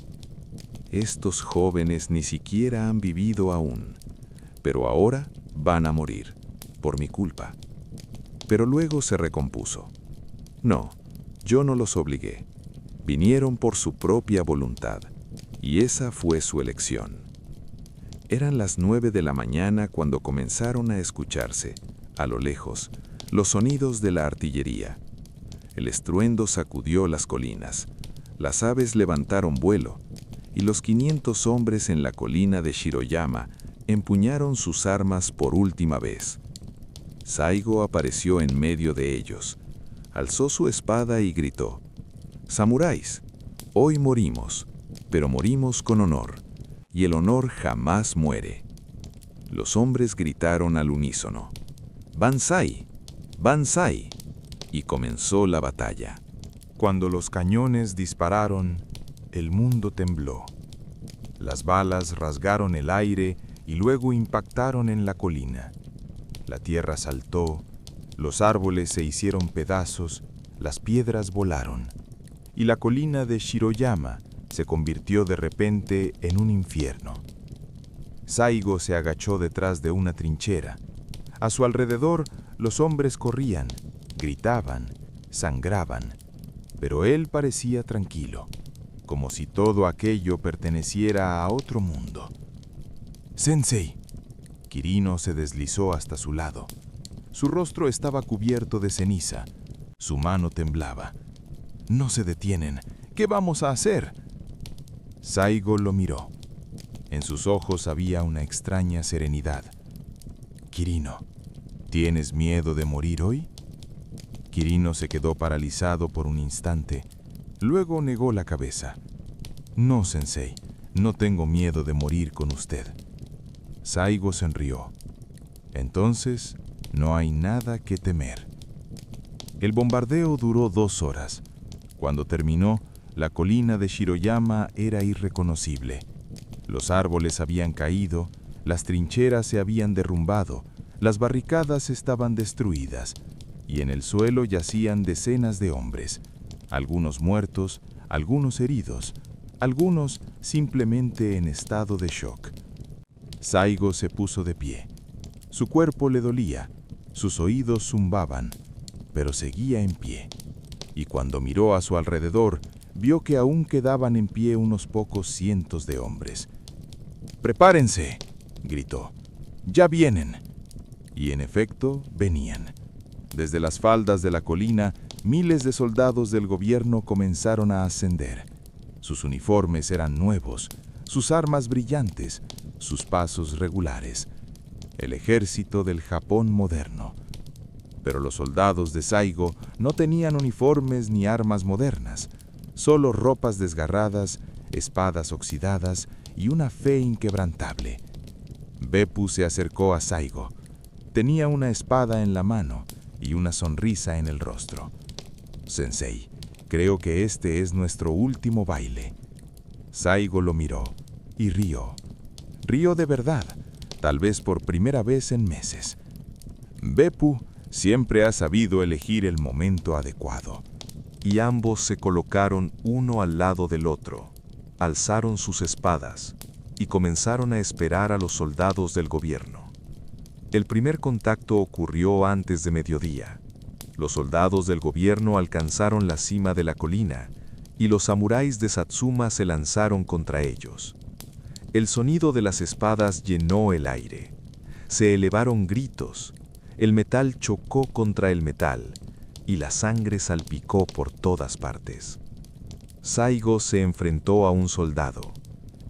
Estos jóvenes ni siquiera han vivido aún, pero ahora van a morir, por mi culpa. Pero luego se recompuso. No, yo no los obligué. Vinieron por su propia voluntad, y esa fue su elección. Eran las 9 de la mañana cuando comenzaron a escucharse, a lo lejos, los sonidos de la artillería. El estruendo sacudió las colinas, las aves levantaron vuelo, y los 500 hombres en la colina de Shiroyama empuñaron sus armas por última vez. Saigo apareció en medio de ellos, alzó su espada y gritó: «Samuráis, hoy morimos, pero morimos con honor, y el honor jamás muere». Los hombres gritaron al unísono: «Banzai, Banzai», y comenzó la batalla. Cuando los cañones dispararon, el mundo tembló. Las balas rasgaron el aire y luego impactaron en la colina. La tierra saltó, los árboles se hicieron pedazos, las piedras volaron, y la colina de Shiroyama se convirtió de repente en un infierno. Saigo se agachó detrás de una trinchera. A su alrededor, los hombres corrían, gritaban, sangraban, pero él parecía tranquilo, como si todo aquello perteneciera a otro mundo. «Sensei». Kirino se deslizó hasta su lado. Su rostro estaba cubierto de ceniza. Su mano temblaba. «No se detienen. ¿Qué vamos a hacer?» Saigo lo miró. En sus ojos había una extraña serenidad. «Kirino, ¿tienes miedo de morir hoy?» Kirino se quedó paralizado por un instante. Luego negó la cabeza. «No, sensei, no tengo miedo de morir con usted». Saigo sonrió. «Entonces, no hay nada que temer». El bombardeo duró 2 horas. Cuando terminó, la colina de Shiroyama era irreconocible. Los árboles habían caído, las trincheras se habían derrumbado, las barricadas estaban destruidas, y en el suelo yacían decenas de hombres, algunos muertos, algunos heridos, algunos simplemente en estado de shock. Saigo se puso de pie. Su cuerpo le dolía, sus oídos zumbaban, pero seguía en pie. Y cuando miró a su alrededor, vio que aún quedaban en pie unos pocos cientos de hombres. «¡Prepárense!», gritó. «¡Ya vienen!». Y en efecto, venían. Desde las faldas de la colina, miles de soldados del gobierno comenzaron a ascender. Sus uniformes eran nuevos, sus armas brillantes, sus pasos regulares. El ejército del Japón moderno. Pero los soldados de Saigo no tenían uniformes ni armas modernas, solo ropas desgarradas, espadas oxidadas y una fe inquebrantable. Beppu se acercó a Saigo. Tenía una espada en la mano y una sonrisa en el rostro. «Sensei, creo que este es nuestro último baile». Saigo lo miró y rió. Rió de verdad, tal vez por primera vez en meses. Beppu siempre ha sabido elegir el momento adecuado. Y ambos se colocaron uno al lado del otro, alzaron sus espadas y comenzaron a esperar a los soldados del gobierno. El primer contacto ocurrió antes de mediodía. Los soldados del gobierno alcanzaron la cima de la colina y los samuráis de Satsuma se lanzaron contra ellos. El sonido de las espadas llenó el aire. Se elevaron gritos. El metal chocó contra el metal y la sangre salpicó por todas partes. Saigo se enfrentó a un soldado.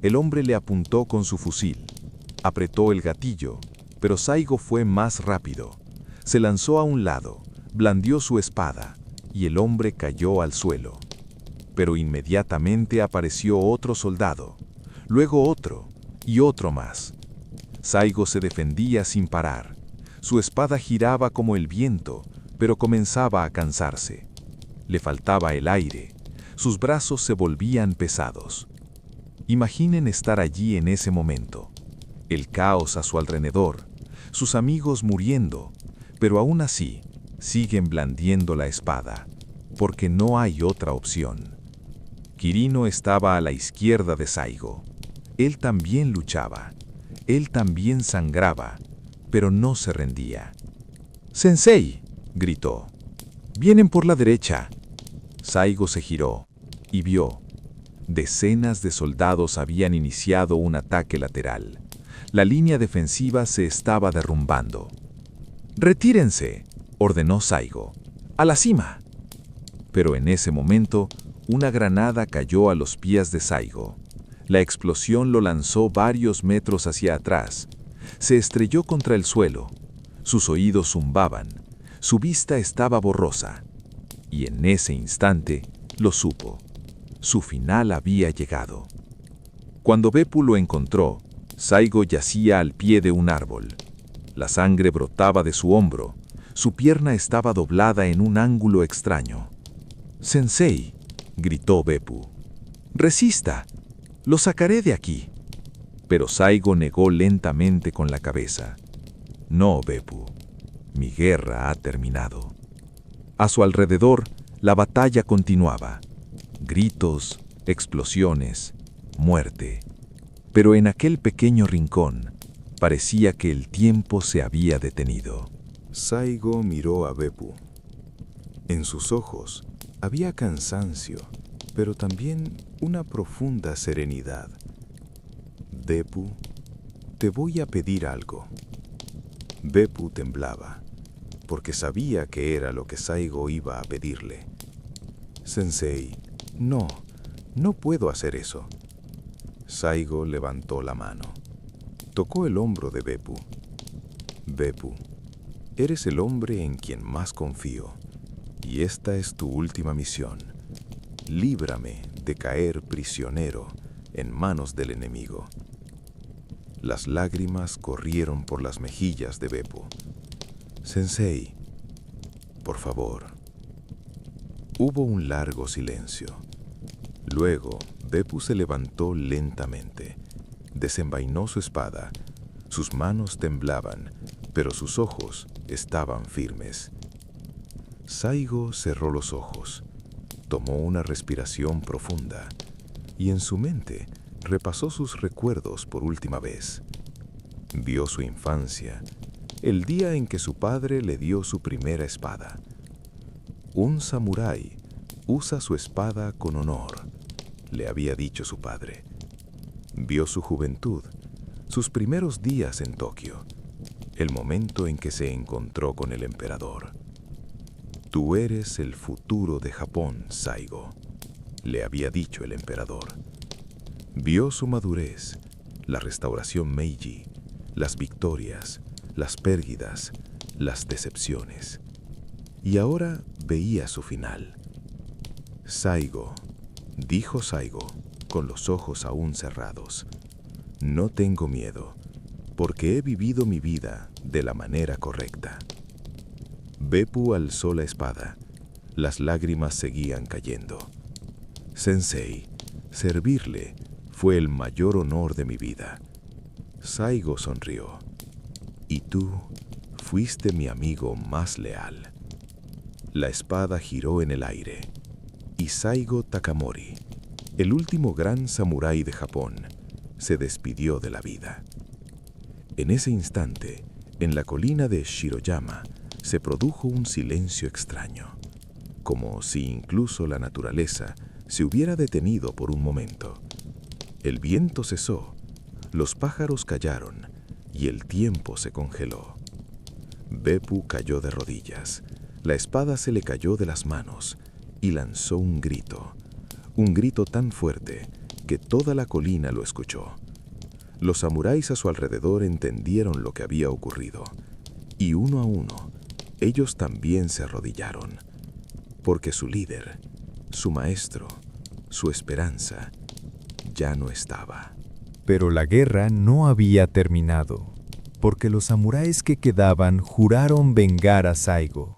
El hombre le apuntó con su fusil. Apretó el gatillo, pero Saigo fue más rápido. Se lanzó a un lado, blandió su espada y el hombre cayó al suelo. Pero inmediatamente apareció otro soldado, luego otro y otro más. Saigo se defendía sin parar. Su espada giraba como el viento, pero comenzaba a cansarse. Le faltaba el aire. Sus brazos se volvían pesados. Imaginen estar allí en ese momento. El caos a su alrededor, sus amigos muriendo, pero aún así siguen blandiendo la espada, porque no hay otra opción. Kirino estaba a la izquierda de Saigo. Él también luchaba. Él también sangraba, pero no se rendía. «¡Sensei!», gritó. «¡Vienen por la derecha!». Saigo se giró y vio. Decenas de soldados habían iniciado un ataque lateral. La línea defensiva se estaba derrumbando. «¡Retírense!», ordenó Saigo. «¡A la cima!». Pero en ese momento, una granada cayó a los pies de Saigo. La explosión lo lanzó varios metros hacia atrás. Se estrelló contra el suelo. Sus oídos zumbaban. Su vista estaba borrosa. Y en ese instante lo supo. Su final había llegado. Cuando Beppu lo encontró, Saigo yacía al pie de un árbol. La sangre brotaba de su hombro. Su pierna estaba doblada en un ángulo extraño. «Sensei», gritó Beppu. «Resista. Lo sacaré de aquí». Pero Saigo negó lentamente con la cabeza. «No, Beppu. Mi guerra ha terminado». A su alrededor, la batalla continuaba. Gritos, explosiones, muerte. Pero en aquel pequeño rincón, parecía que el tiempo se había detenido. Saigo miró a Beppu. En sus ojos había cansancio, pero también una profunda serenidad. «Beppu, te voy a pedir algo». Beppu temblaba, porque sabía que era lo que Saigo iba a pedirle. «Sensei, no puedo hacer eso». Saigo levantó la mano. Tocó el hombro de Beppu. «Beppu, eres el hombre en quien más confío, y esta es tu última misión. Líbrame de caer prisionero en manos del enemigo». Las lágrimas corrieron por las mejillas de Beppu. «Sensei, por favor». Hubo un largo silencio. Luego, Beppu se levantó lentamente. Desenvainó su espada. Sus manos temblaban, pero sus ojos estaban firmes. Saigo cerró los ojos, tomó una respiración profunda y en su mente repasó sus recuerdos por última vez. Vio su infancia, el día en que su padre le dio su primera espada. «Un samurái usa su espada con honor», le había dicho su padre. Vio su juventud, sus primeros días en Tokio, el momento en que se encontró con el emperador. «Tú eres el futuro de Japón, Saigo», le había dicho el emperador. Vio su madurez, la restauración Meiji, las victorias, las pérdidas, las decepciones. Y ahora veía su final. «Saigo», dijo Saigo, con los ojos aún cerrados, «no tengo miedo, porque he vivido mi vida de la manera correcta». Beppu alzó la espada. Las lágrimas seguían cayendo. «Sensei, servirle fue el mayor honor de mi vida». Saigo sonrió. «Y tú fuiste mi amigo más leal». La espada giró en el aire, y Saigo Takamori, el último gran samurái de Japón, se despidió de la vida. En ese instante, en la colina de Shiroyama, se produjo un silencio extraño, como si incluso la naturaleza se hubiera detenido por un momento. El viento cesó, Los pájaros callaron y el tiempo se congeló. Beppu cayó de rodillas. La espada se le cayó de las manos y lanzó un grito tan fuerte que toda la colina lo escuchó. Los samuráis a su alrededor entendieron lo que había ocurrido, y uno a uno, ellos también se arrodillaron, porque su líder, su maestro, su esperanza, ya no estaba. Pero la guerra no había terminado, porque los samuráis que quedaban juraron vengar a Saigo.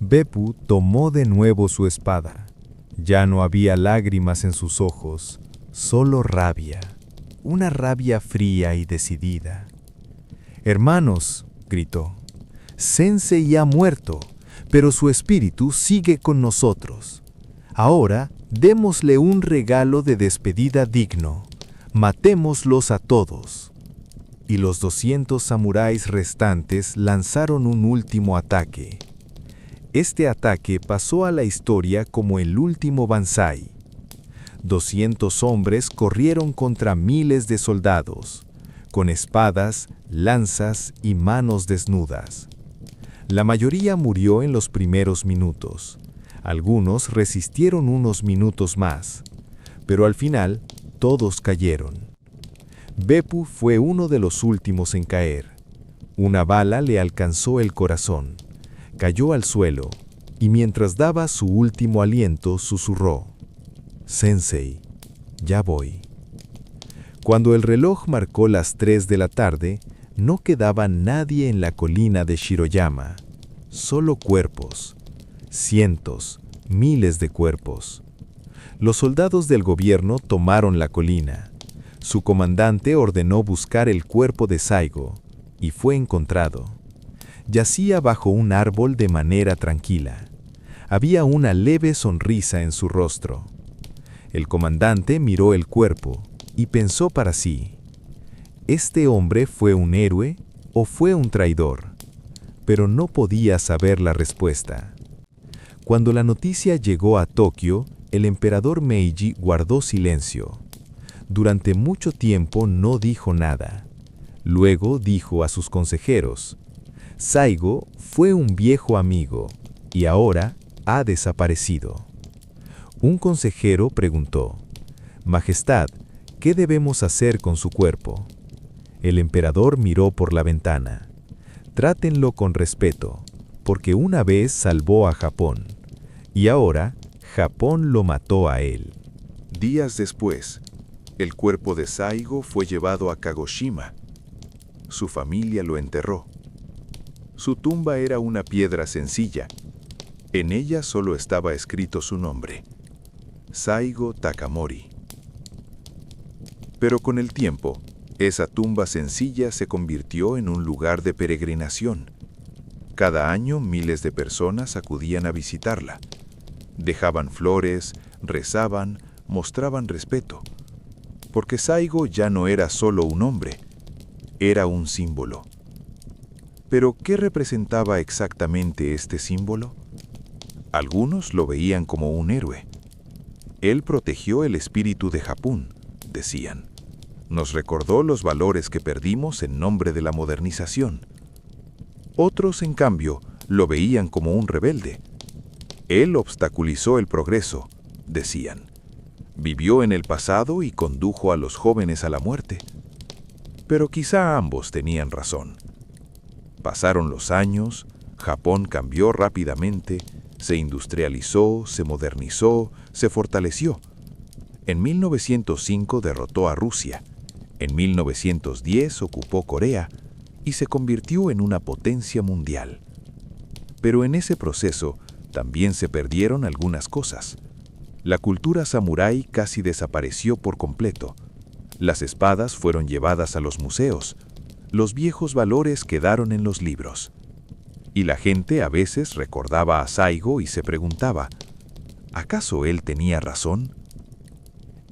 Beppu tomó de nuevo su espada. Ya no había lágrimas en sus ojos, solo rabia, una rabia fría y decidida. «Hermanos», gritó, «Sensei ha muerto, pero su espíritu sigue con nosotros. Ahora démosle un regalo de despedida digno. Matémoslos a todos». Y los 200 samuráis restantes lanzaron un último ataque. Este ataque pasó a la historia como el último Banzai. 200 hombres corrieron contra miles de soldados, con espadas, lanzas y manos desnudas. La mayoría murió en los primeros minutos. Algunos resistieron unos minutos más, pero al final todos cayeron. Beppu fue uno de los últimos en caer. Una bala le alcanzó el corazón. Cayó al suelo y mientras daba su último aliento susurró: «Sensei, ya voy». Cuando el reloj marcó las 3 de la tarde, no quedaba nadie en la colina de Shiroyama, solo cuerpos, cientos, miles de cuerpos. Los soldados del gobierno tomaron la colina. Su comandante ordenó buscar el cuerpo de Saigo y fue encontrado. Yacía bajo un árbol de manera tranquila. Había una leve sonrisa en su rostro. El comandante miró el cuerpo y pensó para sí: ¿este hombre fue un héroe o fue un traidor? Pero no podía saber la respuesta. Cuando la noticia llegó a Tokio, el emperador Meiji guardó silencio. Durante mucho tiempo no dijo nada. Luego dijo a sus consejeros: «Saigo fue un viejo amigo y ahora ha desaparecido». Un consejero preguntó: «Majestad, ¿qué debemos hacer con su cuerpo?». El emperador miró por la ventana. «Trátenlo con respeto, porque una vez salvó a Japón, y ahora Japón lo mató a él». Días después, el cuerpo de Saigo fue llevado a Kagoshima. Su familia lo enterró. Su tumba era una piedra sencilla. En ella solo estaba escrito su nombre: Saigo Takamori. Pero con el tiempo, esa tumba sencilla se convirtió en un lugar de peregrinación. Cada año miles de personas acudían a visitarla. Dejaban flores, rezaban, mostraban respeto. Porque Saigo ya no era solo un hombre, era un símbolo. Pero, ¿qué representaba exactamente este símbolo? Algunos lo veían como un héroe. Él protegió el espíritu de Japón, decían. Nos recordó los valores que perdimos en nombre de la modernización. Otros, en cambio, lo veían como un rebelde. Él obstaculizó el progreso, decían. Vivió en el pasado y condujo a los jóvenes a la muerte. Pero quizá ambos tenían razón. Pasaron los años, Japón cambió rápidamente, se industrializó, se modernizó, se fortaleció. En 1905 derrotó a Rusia, en 1910 ocupó Corea y se convirtió en una potencia mundial. Pero en ese proceso también se perdieron algunas cosas. La cultura samurái casi desapareció por completo. Las espadas fueron llevadas a los museos. Los viejos valores quedaron en los libros. Y la gente a veces recordaba a Saigo y se preguntaba, ¿acaso él tenía razón?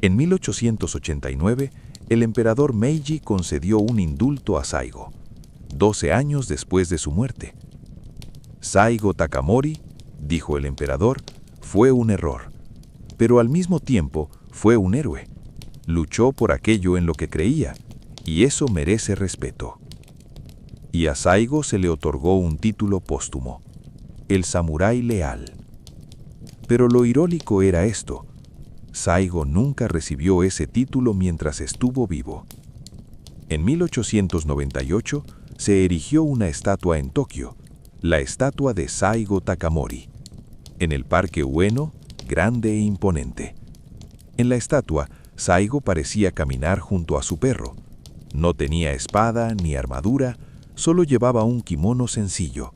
En 1889, el emperador Meiji concedió un indulto a Saigo, 12 años después de su muerte. Saigo Takamori, dijo el emperador, fue un error, pero al mismo tiempo fue un héroe. Luchó por aquello en lo que creía y eso merece respeto. Y a Saigo se le otorgó un título póstumo, el Samurái Leal. Pero lo irónico era esto: Saigo nunca recibió ese título mientras estuvo vivo. En 1898 se erigió una estatua en Tokio, la estatua de Saigo Takamori, en el Parque Ueno, grande e imponente. En la estatua, Saigo parecía caminar junto a su perro. No tenía espada ni armadura, solo llevaba un kimono sencillo.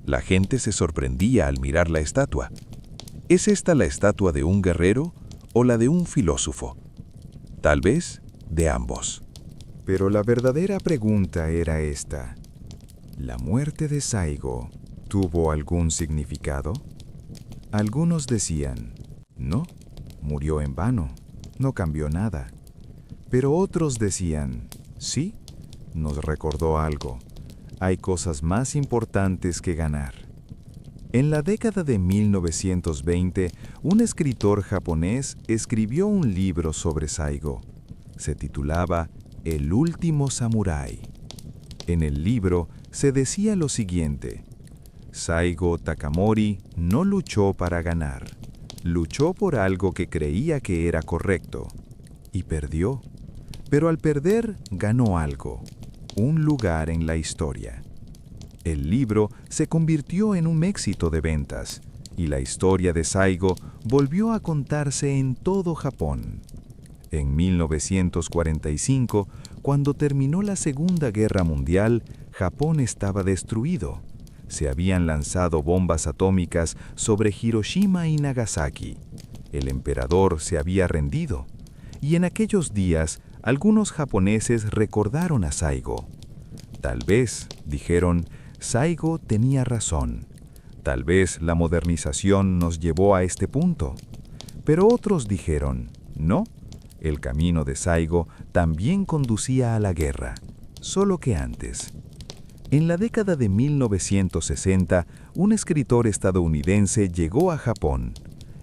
La gente se sorprendía al mirar la estatua. ¿Es esta la estatua de un guerrero o la de un filósofo? Tal vez de ambos. Pero la verdadera pregunta era esta: ¿la muerte de Saigo tuvo algún significado? Algunos decían, no, murió en vano, no cambió nada. Pero otros decían, sí, nos recordó algo, hay cosas más importantes que ganar. En la década de 1920, un escritor japonés escribió un libro sobre Saigo. Se titulaba El último samurái. En el libro se decía lo siguiente: Saigo Takamori no luchó para ganar, luchó por algo que creía que era correcto, y perdió. Pero al perder, ganó algo, un lugar en la historia. El libro se convirtió en un éxito de ventas, y la historia de Saigo volvió a contarse en todo Japón. En 1945, cuando terminó la Segunda Guerra Mundial, Japón estaba destruido. Se habían lanzado bombas atómicas sobre Hiroshima y Nagasaki. El emperador se había rendido. Y en aquellos días, algunos japoneses recordaron a Saigo. Tal vez, dijeron, Saigo tenía razón. Tal vez la modernización nos llevó a este punto. Pero otros dijeron, no, el camino de Saigo también conducía a la guerra, solo que antes. En la década de 1960, un escritor estadounidense llegó a Japón,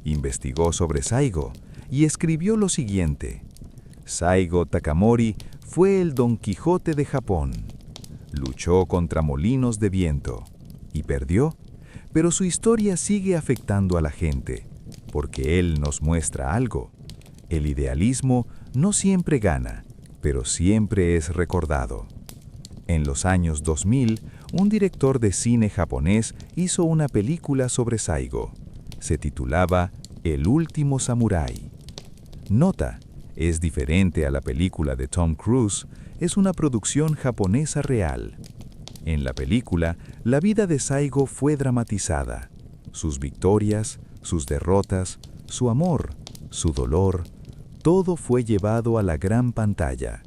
investigó sobre Saigo y escribió lo siguiente: Saigo Takamori fue el Don Quijote de Japón. Luchó contra molinos de viento y perdió, pero su historia sigue afectando a la gente, porque él nos muestra algo. El idealismo no siempre gana, pero siempre es recordado. En los años 2000, un director de cine japonés hizo una película sobre Saigo. Se titulaba El último samurái. Nota, es diferente a la película de Tom Cruise, es una producción japonesa real. En la película, la vida de Saigo fue dramatizada. Sus victorias, sus derrotas, su amor, su dolor, todo fue llevado a la gran pantalla.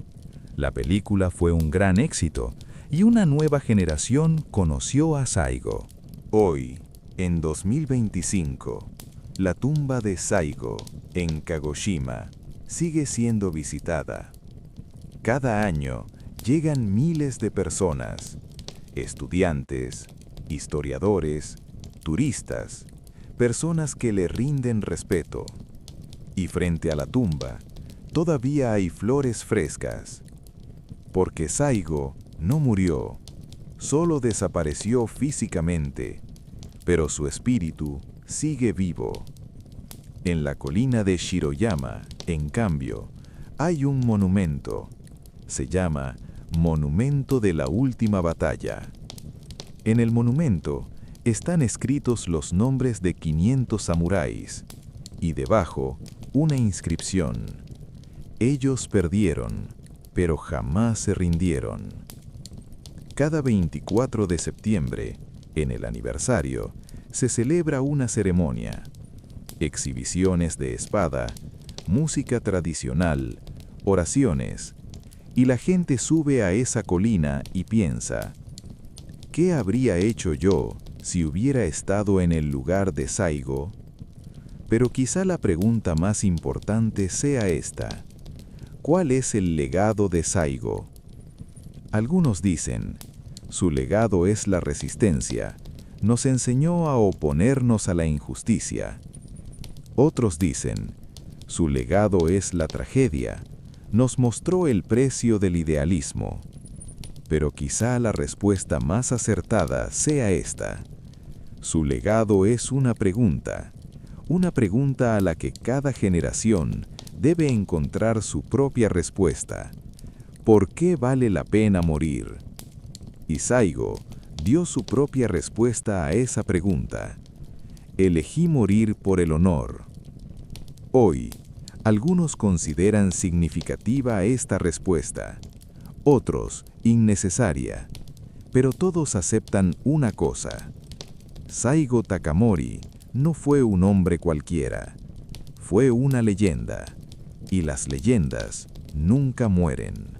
La película fue un gran éxito y una nueva generación conoció a Saigo. Hoy, en 2025, la tumba de Saigo, en Kagoshima, sigue siendo visitada. Cada año llegan miles de personas, estudiantes, historiadores, turistas, personas que le rinden respeto. Y frente a la tumba, todavía hay flores frescas. Porque Saigo no murió, solo desapareció físicamente, pero su espíritu sigue vivo. En la colina de Shiroyama, en cambio, hay un monumento. Se llama Monumento de la Última Batalla. En el monumento están escritos los nombres de 500 samuráis y debajo una inscripción: ellos perdieron, pero jamás se rindieron. Cada 24 de septiembre, en el aniversario, se celebra una ceremonia, exhibiciones de espada, música tradicional, oraciones, y la gente sube a esa colina y piensa: ¿qué habría hecho yo si hubiera estado en el lugar de Saigo? Pero quizá la pregunta más importante sea esta: ¿cuál es el legado de Saigo? Algunos dicen, su legado es la resistencia, nos enseñó a oponernos a la injusticia. Otros dicen, su legado es la tragedia, nos mostró el precio del idealismo. Pero quizá la respuesta más acertada sea esta. Su legado es una pregunta a la que cada generación debe encontrar su propia respuesta. ¿Por qué vale la pena morir? Y Saigo dio su propia respuesta a esa pregunta. Elegí morir por el honor. Hoy, algunos consideran significativa esta respuesta, otros innecesaria, pero todos aceptan una cosa. Saigo Takamori no fue un hombre cualquiera, fue una leyenda, y las leyendas nunca mueren.